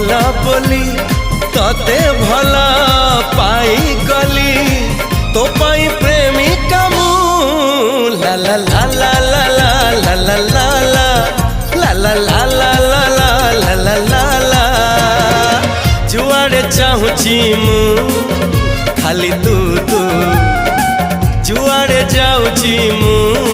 भला बोली तते भला पाई गली तो पाई प्रेमिका मु ला ला ला ला ला ला ला ला ला ला ला ला ला ला ला ला ला जुआड़े चाहूची मु खाली तू तू जुआड़े जाऊची मु।